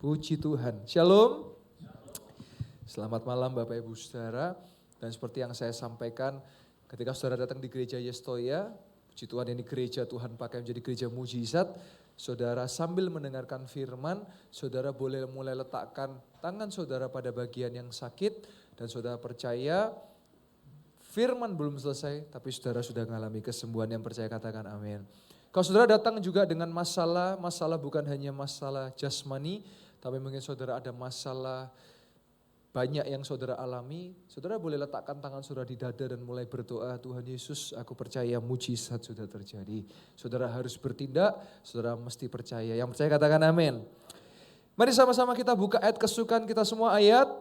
Puji Tuhan. Shalom. Selamat malam Bapak Ibu Saudara. Dan seperti yang saya sampaikan ketika saudara datang di gereja Yestoya, puji Tuhan ini gereja Tuhan pakai menjadi gereja mujizat. Saudara sambil mendengarkan firman, saudara boleh mulai letakkan tangan saudara pada bagian yang sakit. Dan saudara percaya firman belum selesai, tapi saudara sudah mengalami kesembuhan. Yang percaya katakan amin. Kalau saudara datang juga dengan masalah bukan hanya masalah jasmani, tapi mungkin saudara ada masalah banyak yang saudara alami, saudara boleh letakkan tangan saudara di dada dan mulai berdoa, Tuhan Yesus aku percaya mujizat sudah terjadi. Saudara harus bertindak, saudara mesti percaya. Yang percaya katakan amin. Mari sama-sama kita buka ayat kesukaan kita semua, ayat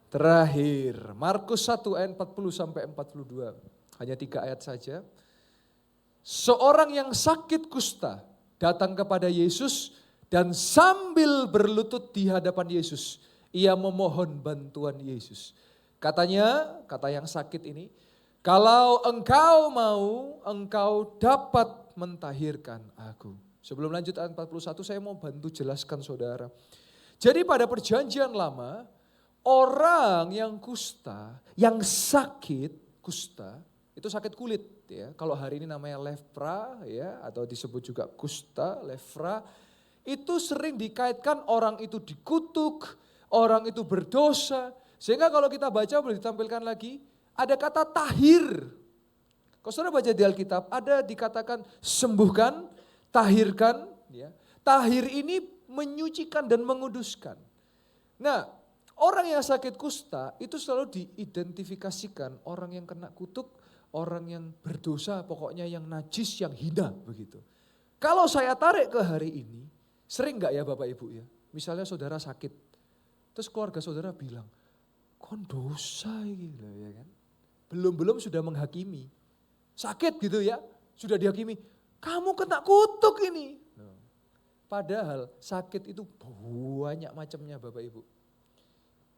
terakhir. Markus 1 ayat 40 sampai 42. Hanya 3 ayat saja. Seorang yang sakit kusta datang kepada Yesus dan sambil berlutut di hadapan Yesus, ia memohon bantuan Yesus. Katanya, kata yang sakit ini, kalau engkau mau, engkau dapat mentahirkan aku. Sebelum lanjut ayat 41, saya mau bantu jelaskan saudara. Jadi pada perjanjian lama, orang yang kusta, yang sakit kusta, itu sakit kulit ya. Kalau hari ini namanya lepra ya, atau disebut juga kusta, lepra, itu sering dikaitkan orang itu dikutuk, orang itu berdosa. Sehingga kalau kita baca boleh ditampilkan lagi, ada kata tahir. Kalau saudara baca di Alkitab, ada dikatakan sembuhkan, tahirkan. Ya. Tahir ini menyucikan dan menguduskan. Nah, orang yang sakit kusta itu selalu diidentifikasikan orang yang kena kutuk, orang yang berdosa, pokoknya yang najis, yang hina begitu. Kalau saya tarik ke hari ini, sering gak ya Bapak Ibu ya, misalnya saudara sakit, terus keluarga saudara bilang, kon dosa gitu ya kan. Belum sudah menghakimi, sakit gitu ya, sudah dihakimi, kamu kena kutuk ini. Padahal sakit itu banyak macamnya Bapak Ibu.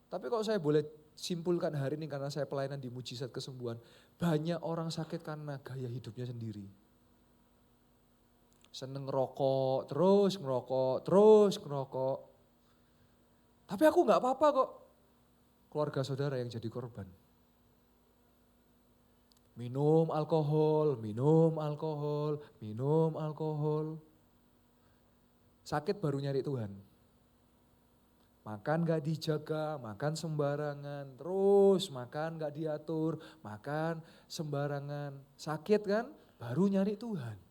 Tapi kalau saya boleh simpulkan hari ini karena saya pelayanan di mujizat kesembuhan, banyak orang sakit karena gaya hidupnya sendiri. Seneng ngerokok, terus ngerokok. Tapi aku gak apa-apa kok. Keluarga saudara yang jadi korban. Minum alkohol. Sakit baru nyari Tuhan. Makan gak dijaga, makan sembarangan. Terus makan gak diatur, makan sembarangan. Sakit kan, baru nyari Tuhan.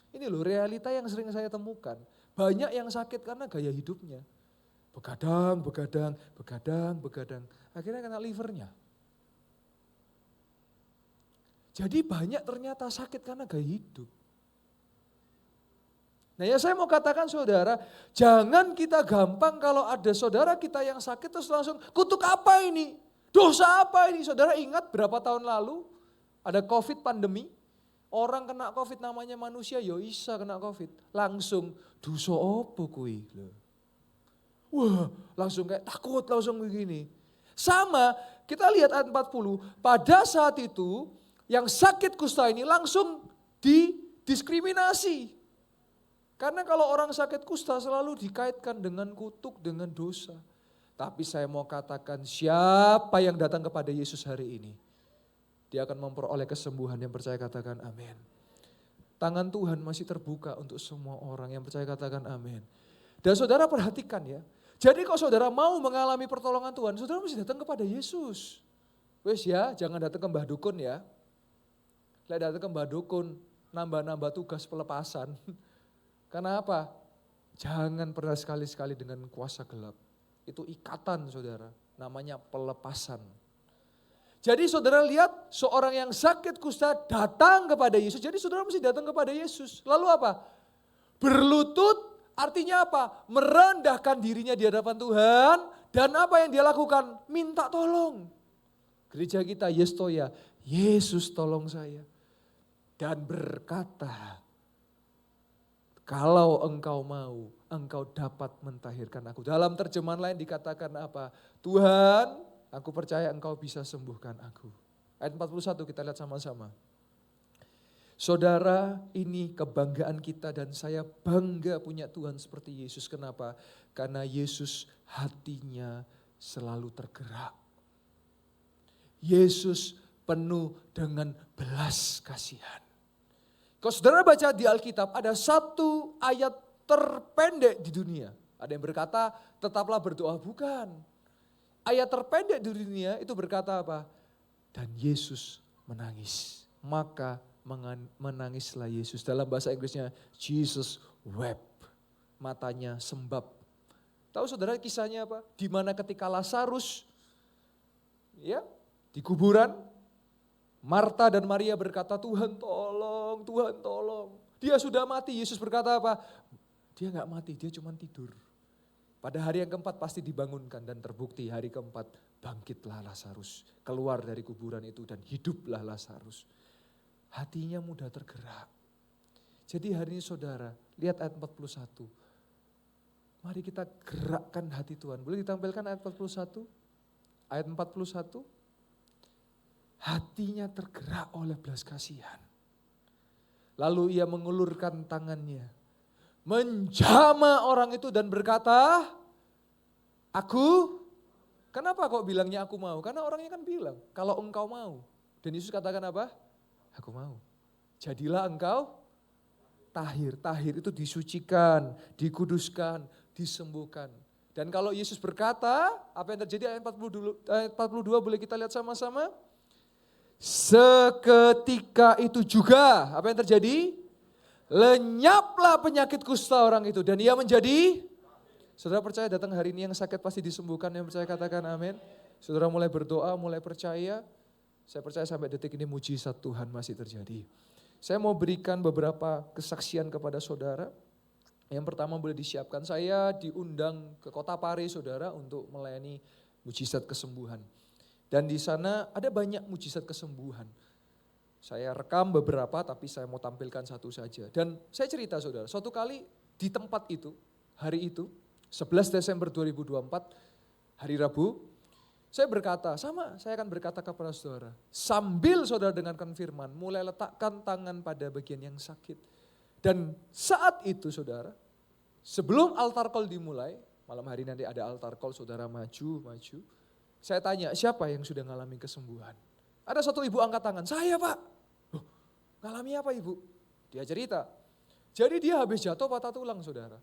Ini loh realita yang sering saya temukan. Banyak yang sakit karena gaya hidupnya. Begadang. Akhirnya kena livernya. Jadi banyak ternyata sakit karena gaya hidup. Nah ya saya mau katakan saudara, jangan kita gampang kalau ada saudara kita yang sakit terus langsung kutuk apa ini? Dosa apa ini? Saudara ingat berapa tahun lalu ada COVID pandemi? Orang kena COVID namanya manusia, ya isa kena COVID. Langsung, dosa apa kuwi? Wah, langsung kayak takut, langsung begini. Sama, kita lihat ayat 40, pada saat itu yang sakit kusta ini langsung didiskriminasi. Karena kalau orang sakit kusta selalu dikaitkan dengan kutuk, dengan dosa. Tapi saya mau katakan siapa yang datang kepada Yesus hari ini, dia akan memperoleh kesembuhan. Yang percaya katakan amin. Tangan Tuhan masih terbuka untuk semua orang yang percaya katakan amin. Dan saudara perhatikan ya. Jadi kalau saudara mau mengalami pertolongan Tuhan, saudara mesti datang kepada Yesus. Wes ya, jangan datang ke Mbah Dukun ya. Kalau datang ke Mbah Dukun, nambah-nambah tugas pelepasan. Karena apa? Jangan pernah sekali-sekali dengan kuasa gelap. Itu ikatan saudara, namanya pelepasan. Jadi saudara lihat seorang yang sakit kusta datang kepada Yesus. Jadi saudara mesti datang kepada Yesus. Lalu apa? Berlutut artinya apa? Merendahkan dirinya di hadapan Tuhan. Dan apa yang dia lakukan? Minta tolong. Gereja kita Yestoya, Yesus tolong saya. Dan berkata, kalau engkau mau, engkau dapat mentahirkan aku. Dalam terjemahan lain dikatakan apa? Tuhan, aku percaya engkau bisa sembuhkan aku. Ayat 41 kita lihat sama-sama. Saudara, ini kebanggaan kita dan saya bangga punya Tuhan seperti Yesus. Kenapa? Karena Yesus hatinya selalu tergerak. Yesus penuh dengan belas kasihan. Kalau saudara baca di Alkitab ada satu ayat terpendek di dunia. Ada yang berkata tetaplah berdoa, bukan. Ayat terpendek di dunia itu berkata apa? Dan Yesus menangis. Maka menangislah Yesus. Dalam bahasa Inggrisnya Jesus wept. Matanya sembab. Tahu saudara kisahnya apa? Di mana ketika Lazarus ya di kuburan, Marta dan Maria berkata, Tuhan tolong, Tuhan tolong. Dia sudah mati. Yesus berkata apa? Dia gak mati, dia cuma tidur. Pada hari yang keempat pasti dibangunkan dan terbukti hari keempat bangkitlah Lazarus. Keluar dari kuburan itu dan hiduplah Lazarus. Hatinya mudah tergerak. Jadi hari ini saudara, lihat ayat 41. Mari kita gerakkan hati Tuhan. Boleh ditampilkan ayat 41? Ayat 41. Hatinya tergerak oleh belas kasihan. Lalu ia mengulurkan tangannya, menjamah orang itu dan berkata, aku, kenapa kok bilangnya aku mau? Karena orangnya kan bilang, kalau engkau mau. Dan Yesus katakan apa? Aku mau. Jadilah engkau tahir. Tahir itu disucikan, dikuduskan, disembuhkan. Dan kalau Yesus berkata, apa yang terjadi ayat 42 boleh kita lihat sama-sama? Seketika itu juga, apa yang terjadi? Lenyaplah penyakit kusta orang itu dan ia menjadi, saudara percaya datang hari ini yang sakit pasti disembuhkan, yang percaya katakan amin. Saudara mulai berdoa, mulai percaya, saya percaya sampai detik ini mujizat Tuhan masih terjadi. Saya mau berikan beberapa kesaksian kepada saudara. Yang pertama boleh disiapkan, saya diundang ke kota Pare saudara untuk melayani mujizat kesembuhan. Dan di sana ada banyak mujizat kesembuhan. Saya rekam beberapa tapi saya mau tampilkan satu saja. Dan saya cerita saudara, suatu kali di tempat itu, hari itu, 11 Desember 2024, hari Rabu, saya berkata, saya akan berkata kepada saudara, sambil saudara dengarkan firman, mulai letakkan tangan pada bagian yang sakit. Dan saat itu saudara, sebelum altar call dimulai, malam hari nanti ada altar call, saudara maju. Saya tanya, siapa yang sudah mengalami kesembuhan? Ada satu ibu angkat tangan, saya Pak. Loh, ngalami apa ibu? Dia cerita, jadi dia habis jatuh patah tulang saudara.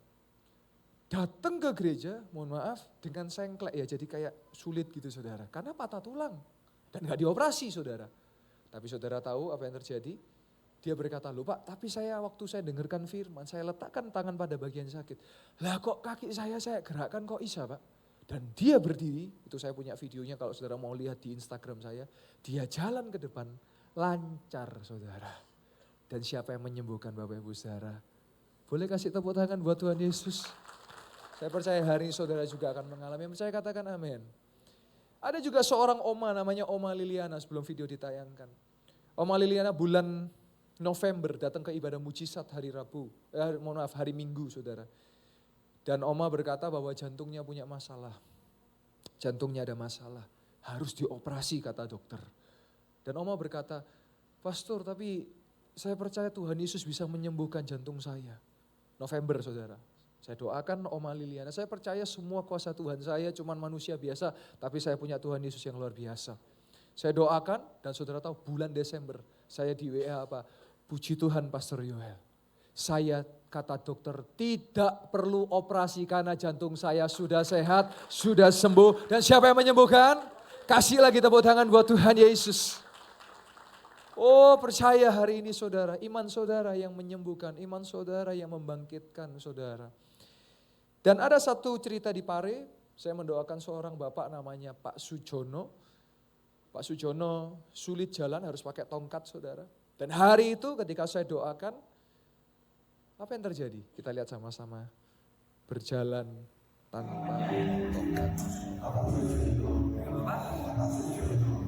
Datang ke gereja, mohon maaf, dengan sengklek ya, jadi kayak sulit gitu saudara. Karena patah tulang dan gak dioperasi saudara. Tapi saudara tahu apa yang terjadi? Dia berkata, loh Pak, tapi waktu saya dengarkan firman, saya letakkan tangan pada bagian sakit. Lah kok kaki saya gerakkan kok bisa Pak? Dan dia berdiri, itu saya punya videonya kalau saudara mau lihat di Instagram saya. Dia jalan ke depan, lancar saudara. Dan siapa yang menyembuhkan Bapak Ibu saudara? Boleh kasih tepuk tangan buat Tuhan Yesus. Saya percaya hari ini saudara juga akan mengalami, percaya katakan amin. Ada juga seorang oma namanya Oma Liliana sebelum video ditayangkan. Oma Liliana bulan November datang ke ibadah mujizat hari Minggu saudara. Dan Oma berkata bahwa jantungnya punya masalah. Jantungnya ada masalah, harus dioperasi kata dokter. Dan Oma berkata, Pastor tapi saya percaya Tuhan Yesus bisa menyembuhkan jantung saya. November saudara, saya doakan Oma Liliana, saya percaya semua kuasa Tuhan, saya cuman manusia biasa, tapi saya punya Tuhan Yesus yang luar biasa. Saya doakan dan saudara tahu bulan Desember, saya di WA apa, puji Tuhan Pastor Yoel. Saya kata dokter tidak perlu operasi karena jantung saya sudah sehat, sudah sembuh. Dan siapa yang menyembuhkan? Kasih lagi tepuk tangan buat Tuhan Yesus. Oh percaya hari ini saudara, iman saudara yang menyembuhkan, iman saudara yang membangkitkan saudara. Dan ada satu cerita di Pare, saya mendoakan seorang bapak namanya Pak Sujono. Pak Sujono sulit jalan harus pakai tongkat saudara. Dan hari itu ketika saya doakan, apa yang terjadi? Kita lihat sama-sama. Berjalan tanpa tongkat.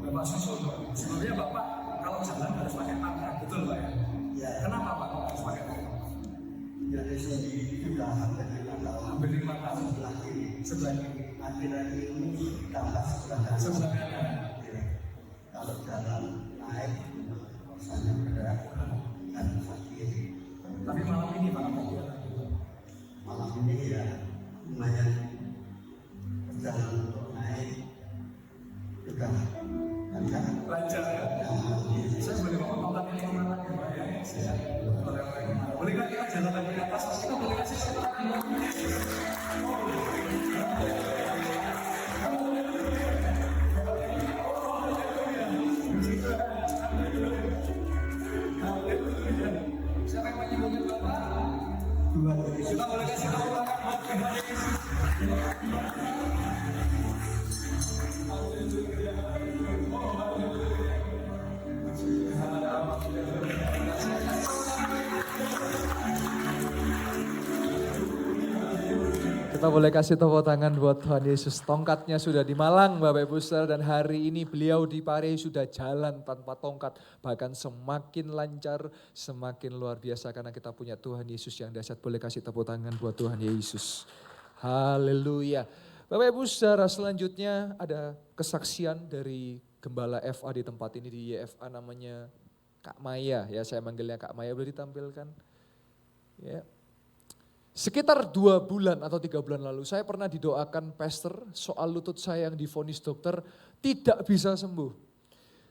Bapak Sujono, sebenarnya Bapak kalau jalan harus pakai tongkat, betul Pak ya? Ya. Kenapa Pak harus pakai tongkat? Ya dari sini sudah hampir 5 tahun. Sebelah kiri. Akhir-akhir ini tambah sebelah kanan. Kalau jalan naik, misalnya bergerak kan sakit. Tapi malam ini Pak, malam ini ya lumayan perjalanan untuk naik sudah lancar ya. Saya boleh ngomong tentang ini kemana ya? Saya boleh nggak kita jalan lagi ke atas? Kita boleh kasih siapa yang menyebutkan Bapak? Kita boleh kasih tahu Bapak. Kita boleh kasih tepuk tangan buat Tuhan Yesus. Tongkatnya sudah di Malang Bapak Ibu Saudara, dan hari ini beliau di Pare sudah jalan tanpa tongkat. Bahkan semakin lancar, semakin luar biasa karena kita punya Tuhan Yesus yang dahsyat. Boleh kasih tepuk tangan buat Tuhan Yesus. Haleluya. Bapak Ibu Saudara, selanjutnya ada kesaksian dari Gembala FA di tempat ini, di YFA, namanya Kak Maya. Ya, saya manggilnya Kak Maya, boleh ditampilkan? Ya. Sekitar 2 bulan atau 3 bulan lalu saya pernah didoakan pastor soal lutut saya yang divonis dokter tidak bisa sembuh.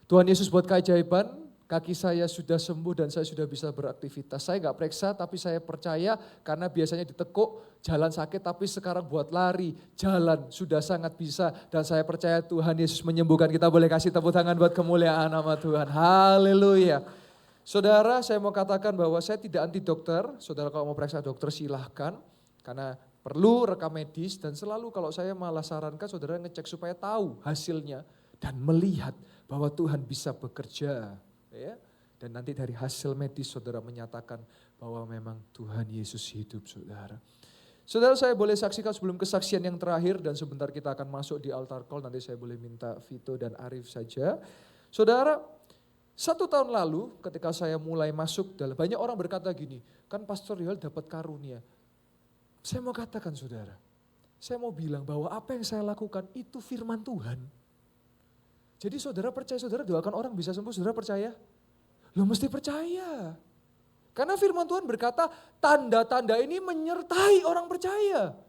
Tuhan Yesus buat keajaiban, kaki saya sudah sembuh dan saya sudah bisa beraktivitas. Saya gak periksa tapi saya percaya karena biasanya ditekuk jalan sakit, tapi sekarang buat lari, jalan sudah sangat bisa. Dan saya percaya Tuhan Yesus menyembuhkan. Kita boleh kasih tepuk tangan buat kemuliaan nama Tuhan. Haleluya. Saudara, saya mau katakan bahwa saya tidak anti dokter. Saudara kalau mau periksa dokter silahkan, karena perlu rekam medis. Dan selalu kalau saya malah sarankan saudara ngecek supaya tahu hasilnya dan melihat bahwa Tuhan bisa bekerja. Ya. Dan nanti dari hasil medis saudara menyatakan bahwa memang Tuhan Yesus hidup saudara. Saudara, saya boleh saksikan sebelum kesaksian yang terakhir dan sebentar kita akan masuk di altar call. Nanti saya boleh minta Vito dan Arif saja. Saudara, 1 tahun lalu ketika saya mulai masuk dalam, banyak orang berkata gini, kan Pastor Yoel dapat karunia. Saya mau katakan saudara, saya mau bilang bahwa apa yang saya lakukan itu firman Tuhan. Jadi saudara percaya, saudara doakan orang bisa sembuh, saudara percaya? Lo mesti percaya. Karena firman Tuhan berkata tanda-tanda ini menyertai orang percaya.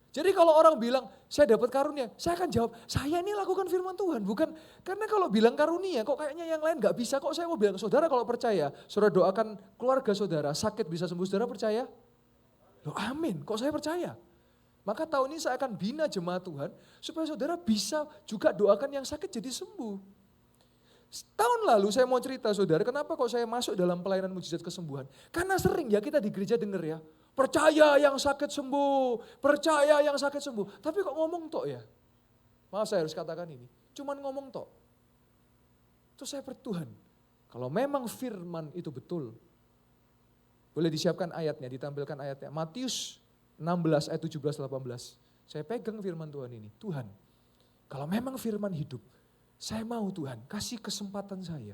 Jadi kalau orang bilang, saya dapat karunia, saya akan jawab, saya ini lakukan firman Tuhan. Bukan, karena kalau bilang karunia, kok kayaknya yang lain gak bisa, kok saya mau bilang, saudara kalau percaya, saudara doakan keluarga saudara, sakit bisa sembuh, saudara percaya? Loh amin, kok saya percaya? Maka tahun ini saya akan bina jemaat Tuhan, supaya saudara bisa juga doakan yang sakit jadi sembuh. Tahun lalu saya mau cerita saudara, kenapa kok saya masuk dalam pelayanan mujizat kesembuhan? Karena sering ya kita di gereja denger ya, percaya yang sakit sembuh, percaya yang sakit sembuh. Tapi kok ngomong tok ya? Maaf saya harus katakan ini, cuman ngomong tok. Terus saya bertuhan, kalau memang firman itu betul, boleh disiapkan ayatnya, ditampilkan ayatnya. Matius 16 ayat 17-18. Saya pegang firman Tuhan ini, Tuhan kalau memang firman hidup, saya mau Tuhan kasih kesempatan saya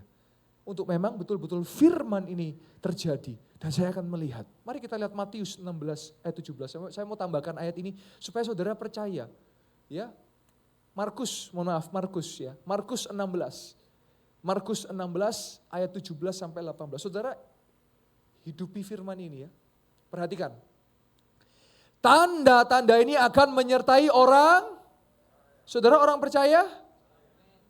untuk memang betul-betul firman ini terjadi. Dan saya akan melihat. Mari kita lihat Matius 16 ayat 17. Saya mau tambahkan ayat ini supaya saudara percaya. Ya, Markus, mohon maaf, Markus ya. Markus 16. Markus 16 ayat 17 sampai 18. Saudara hidupi firman ini ya. Perhatikan. Tanda-tanda ini akan menyertai orang. Saudara orang percaya?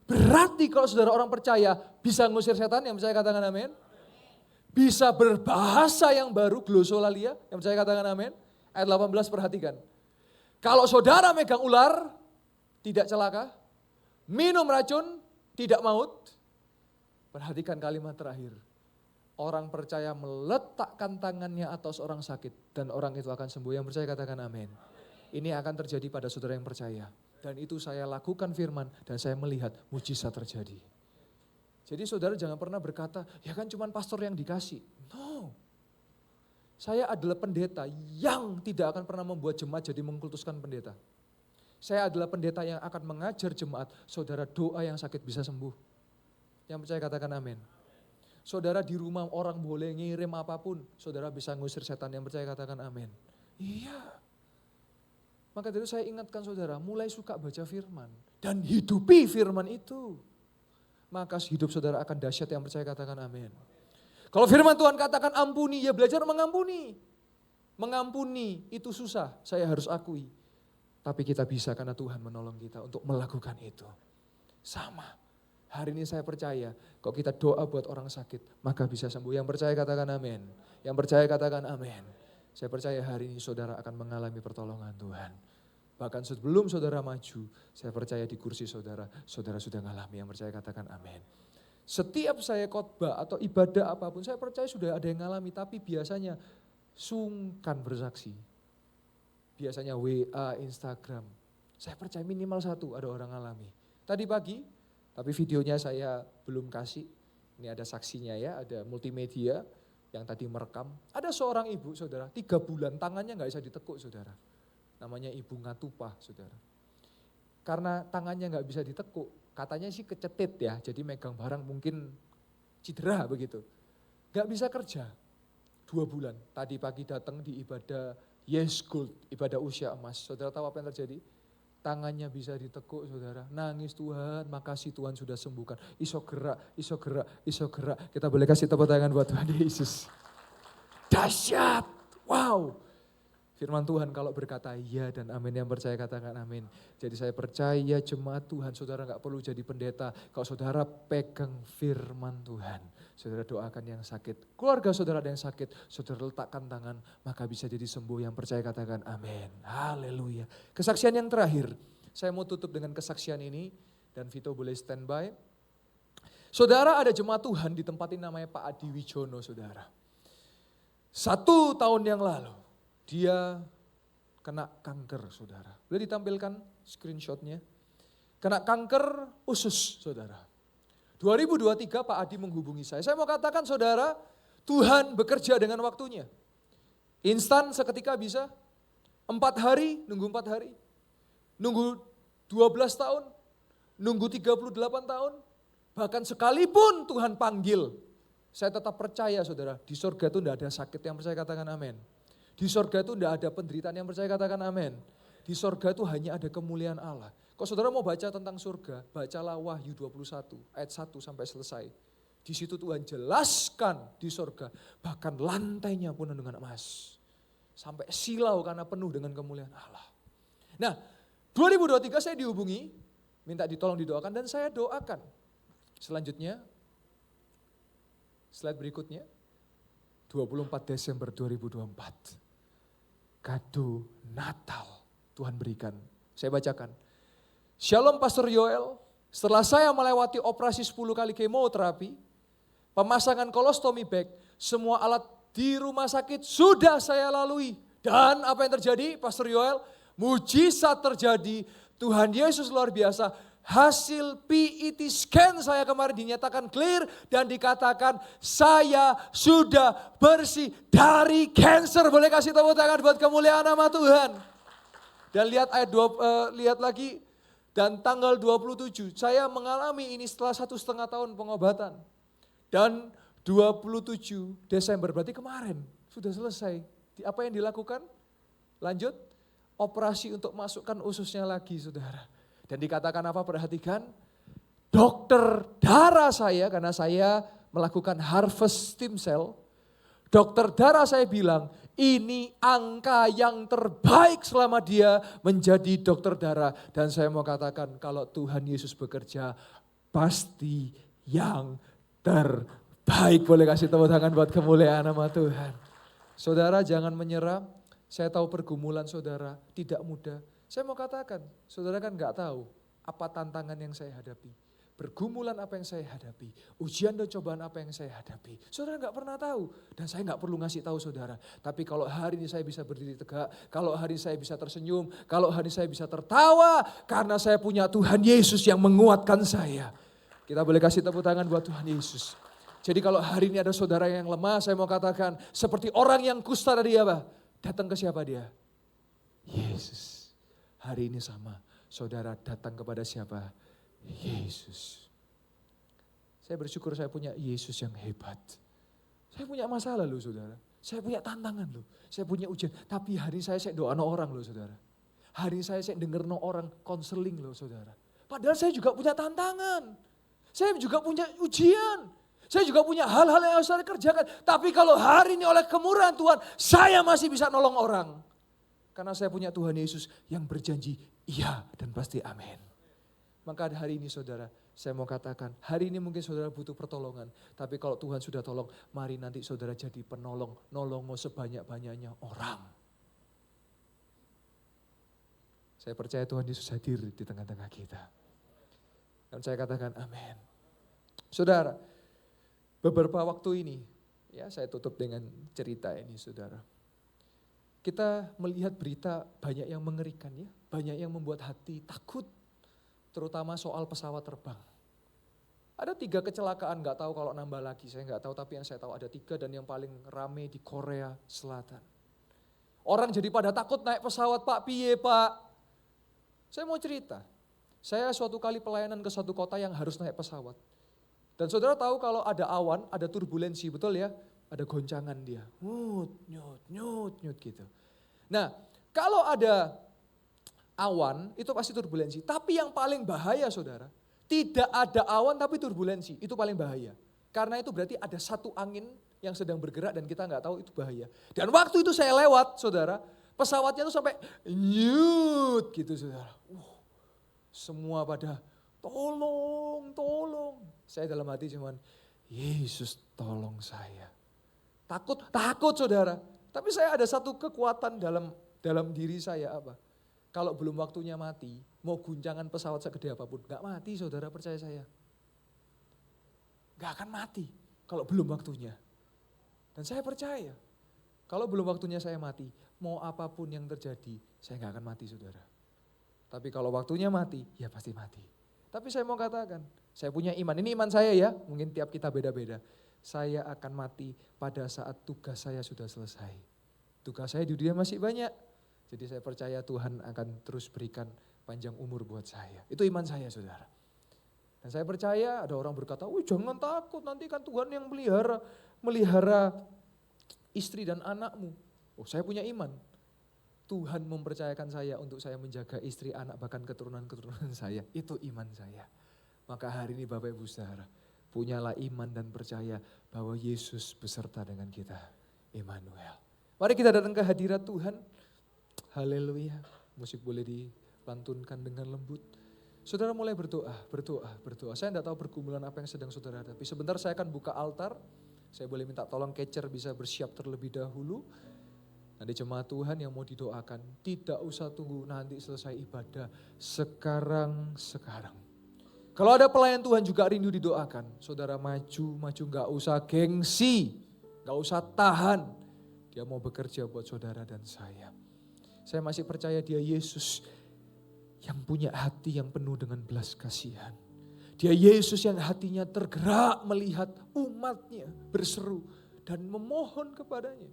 Berarti kalau saudara orang percaya bisa ngusir setan, yang percaya katakan amin. Bisa berbahasa yang baru, glosolalia, yang percaya katakan amin. Ayat 18 perhatikan. Kalau saudara megang ular, tidak celaka. Minum racun, tidak maut. Perhatikan kalimat terakhir. Orang percaya meletakkan tangannya atas orang sakit dan orang itu akan sembuh. Yang percaya katakan amin. Ini akan terjadi pada saudara yang percaya. Dan itu saya lakukan firman dan saya melihat mujizat terjadi. Jadi saudara jangan pernah berkata, ya kan cuma pastor yang dikasih. No. Saya adalah pendeta yang tidak akan pernah membuat jemaat jadi mengkultuskan pendeta. Saya adalah pendeta yang akan mengajar jemaat, saudara doa yang sakit bisa sembuh. Yang percaya katakan amin. Saudara di rumah orang boleh ngirim apapun, saudara bisa ngusir setan, yang percaya katakan amin. Iya. Maka dari itu saya ingatkan saudara, mulai suka baca firman. Dan hidupi firman itu. Maka hidup saudara akan dahsyat, yang percaya katakan amin. Kalau firman Tuhan katakan ampuni, ya belajar mengampuni. mengampuni itu susah, saya harus akui. Tapi kita bisa karena Tuhan menolong kita untuk melakukan itu. Sama, hari ini saya percaya, kalau kita doa buat orang sakit, maka bisa sembuh. Yang percaya katakan amin. Yang percaya katakan amin. Saya percaya hari ini saudara akan mengalami pertolongan Tuhan. Bahkan sebelum saudara maju, saya percaya di kursi saudara, saudara sudah mengalami. Yang percaya katakan amin. Setiap saya khotbah atau ibadah apapun, saya percaya sudah ada yang mengalami, tapi biasanya sungkan bersaksi. Biasanya WA, Instagram. Saya percaya minimal satu ada orang alami. Tadi pagi, tapi videonya saya belum kasih. Ini ada saksinya ya, ada multimedia yang tadi merekam. Ada seorang ibu saudara, 3 bulan tangannya gak bisa ditekuk saudara. Namanya Ibu Ngatupah saudara. Karena tangannya gak bisa ditekuk, katanya sih kecetit ya, jadi megang barang mungkin cedera begitu. Gak bisa kerja, 2 bulan. Tadi pagi datang di ibadah Yes Gold, ibadah usia emas. Saudara tahu apa yang terjadi? Tangannya bisa ditekuk saudara, nangis Tuhan, makasih Tuhan sudah sembuhkan. Iso gerak, iso gerak, iso gerak. Kita boleh kasih tepuk tangan buat Tuhan Yesus. Dahsyat, wow. Firman Tuhan kalau berkata iya dan amin, yang percaya katakan amin. Jadi saya percaya jemaat Tuhan, saudara gak perlu jadi pendeta. Kalau saudara pegang firman Tuhan, saudara doakan yang sakit. Keluarga saudara ada yang sakit, saudara letakkan tangan, maka bisa jadi sembuh. Yang percaya katakan amin. Haleluya. Kesaksian yang terakhir, saya mau tutup dengan kesaksian ini, dan Vito boleh standby. Saudara ada jemaat Tuhan di tempat ini namanya Pak Adi Wijono saudara. 1 tahun yang lalu, dia kena kanker saudara. Boleh ditampilkan screenshotnya. Kena kanker usus saudara. 2023 Pak Adi menghubungi saya. Saya mau katakan saudara, Tuhan bekerja dengan waktunya. Instan seketika bisa. 4 hari, nunggu 4 hari. Nunggu 12 tahun. Nunggu 38 tahun. Bahkan sekalipun Tuhan panggil. Saya tetap percaya saudara, di surga itu tidak ada sakit. Yang percaya katakan amin. Di sorga itu tidak ada penderitaan, yang percaya katakan amin. Di sorga itu hanya ada kemuliaan Allah. Kalau saudara mau baca tentang surga, bacalah Wahyu 21 ayat 1 sampai selesai. Di situ Tuhan jelaskan di sorga, bahkan lantainya pun dengan emas. Sampai silau karena penuh dengan kemuliaan Allah. Nah 2023 saya dihubungi, minta ditolong didoakan dan saya doakan. Selanjutnya, slide berikutnya, 24 Desember 2024. Kado Natal Tuhan berikan. Saya bacakan. Shalom Pastor Yoel, setelah saya melewati operasi 10 kali kemoterapi, pemasangan kolostomi bag, semua alat di rumah sakit sudah saya lalui. Dan apa yang terjadi Pastor Yoel? Mujizat terjadi, Tuhan Yesus luar biasa. Hasil PET scan saya kemarin dinyatakan clear dan dikatakan saya sudah bersih dari cancer. Boleh kasih tepuk tangan buat kemuliaan nama Tuhan. Dan lihat ayat lihat lagi, dan tanggal 27 saya mengalami ini setelah 1,5 tahun pengobatan. Dan 27 Desember berarti kemarin sudah selesai. Apa yang dilakukan? Lanjut, operasi untuk masukkan ususnya lagi saudara. Dan dikatakan apa? Perhatikan, dokter darah saya, karena saya melakukan harvest stem cell, dokter darah saya bilang, ini angka yang terbaik selama dia menjadi dokter darah. Dan saya mau katakan, kalau Tuhan Yesus bekerja, pasti yang terbaik. Boleh kasih tepuk tangan buat kemuliaan nama Tuhan. Saudara jangan menyerah, saya tahu pergumulan saudara tidak mudah. Saya mau katakan, saudara kan gak tahu apa tantangan yang saya hadapi. Pergumulan apa yang saya hadapi. Ujian dan cobaan apa yang saya hadapi. Saudara gak pernah tahu. Dan saya gak perlu ngasih tahu saudara. Tapi kalau hari ini saya bisa berdiri tegak. Kalau hari ini saya bisa tersenyum. Kalau hari ini saya bisa tertawa. Karena saya punya Tuhan Yesus yang menguatkan saya. Kita boleh kasih tepuk tangan buat Tuhan Yesus. Jadi kalau hari ini ada saudara yang lemah, saya mau katakan. Seperti orang yang kusta tadi apa? Datang ke siapa dia? Yesus. Hari ini sama, saudara datang kepada siapa? Yesus. Saya bersyukur saya punya Yesus yang hebat. Saya punya masalah loh saudara. Saya punya tantangan loh. Saya punya ujian. Tapi hari saya doa no orang loh saudara. Hari saya denger no orang konseling loh saudara. Padahal saya juga punya tantangan. Saya juga punya ujian. Saya juga punya hal-hal yang harus saya kerjakan. Tapi kalau hari ini oleh kemurahan Tuhan, saya masih bisa nolong orang. Karena saya punya Tuhan Yesus yang berjanji iya dan pasti amin. Maka hari ini saudara, saya mau katakan, hari ini mungkin saudara butuh pertolongan. Tapi kalau Tuhan sudah tolong, mari nanti saudara jadi penolong, nolongo sebanyak-banyaknya orang. Saya percaya Tuhan Yesus hadir di tengah-tengah kita. Dan saya katakan amin. Saudara, beberapa waktu ini, ya saya tutup dengan cerita ini saudara. Kita melihat berita banyak yang mengerikan ya, banyak yang membuat hati takut. Terutama soal pesawat terbang. Ada 3 kecelakaan, gak tahu kalau nambah lagi, saya gak tahu. Tapi yang saya tahu ada 3 dan yang paling rame di Korea Selatan. Orang jadi pada takut naik pesawat, Pak, piye Pak? Saya mau cerita, saya suatu kali pelayanan ke suatu kota yang harus naik pesawat. Dan saudara tahu kalau ada awan, ada turbulensi, betul ya? Ada goncangan dia, nyut, nyut, nyut, nyut gitu. Nah, kalau ada awan, itu pasti turbulensi. Tapi yang paling bahaya saudara, tidak ada awan tapi turbulensi, itu paling bahaya. Karena itu berarti ada satu angin yang sedang bergerak dan kita nggak tahu itu bahaya. Dan waktu itu saya lewat saudara, pesawatnya tuh sampai nyut gitu saudara. Semua pada tolong, tolong. Saya dalam hati cuman, Yesus tolong saya. Takut saudara. Tapi saya ada satu kekuatan dalam diri saya apa? Kalau belum waktunya mati, mau guncangan pesawat segede apapun, gak mati saudara, percaya saya. Gak akan mati kalau belum waktunya. Dan saya percaya, kalau belum waktunya saya mati, mau apapun yang terjadi, saya gak akan mati saudara. Tapi kalau waktunya mati, ya pasti mati. Tapi saya mau katakan, saya punya iman, ini iman saya ya, mungkin tiap kita beda-beda. Saya akan mati pada saat tugas saya sudah selesai. Tugas saya di dunia masih banyak. Jadi saya percaya Tuhan akan terus berikan panjang umur buat saya. Itu iman saya saudara. Dan saya percaya ada orang berkata, wih jangan takut nanti kan Tuhan yang melihara istri dan anakmu. Oh saya punya iman. Tuhan mempercayakan saya untuk saya menjaga istri, anak, bahkan keturunan-keturunan saya. Itu iman saya. Maka hari ini Bapak Ibu Saudara, punyalah iman dan percaya bahwa Yesus beserta dengan kita. Immanuel. Mari kita datang ke hadirat Tuhan. Haleluya. Musik boleh dilantunkan dengan lembut. Saudara mulai berdoa. Saya tidak tahu pergumulan apa yang sedang saudara hadapi. Sebentar saya akan buka altar. Saya boleh minta tolong catcher bisa bersiap terlebih dahulu. Nanti jemaat Tuhan yang mau didoakan, tidak usah tunggu nanti selesai ibadah. Sekarang. Kalau ada pelayan Tuhan juga rindu didoakan, saudara maju gak usah gengsi, gak usah tahan. Dia mau bekerja buat saudara dan saya. Saya masih percaya dia Yesus yang punya hati yang penuh dengan belas kasihan. Dia Yesus yang hatinya tergerak melihat umatnya berseru dan memohon kepadanya.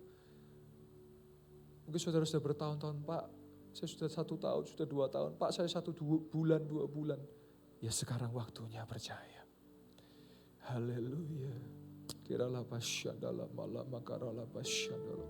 Mungkin saudara sudah bertahun-tahun, Pak, saya sudah 1 tahun, sudah 2 tahun, Pak saya 1 bulan, 2 bulan. Ya sekarang waktunya percaya. Haleluya. Kiralah pasyadalah malam makaralah pasyadalah.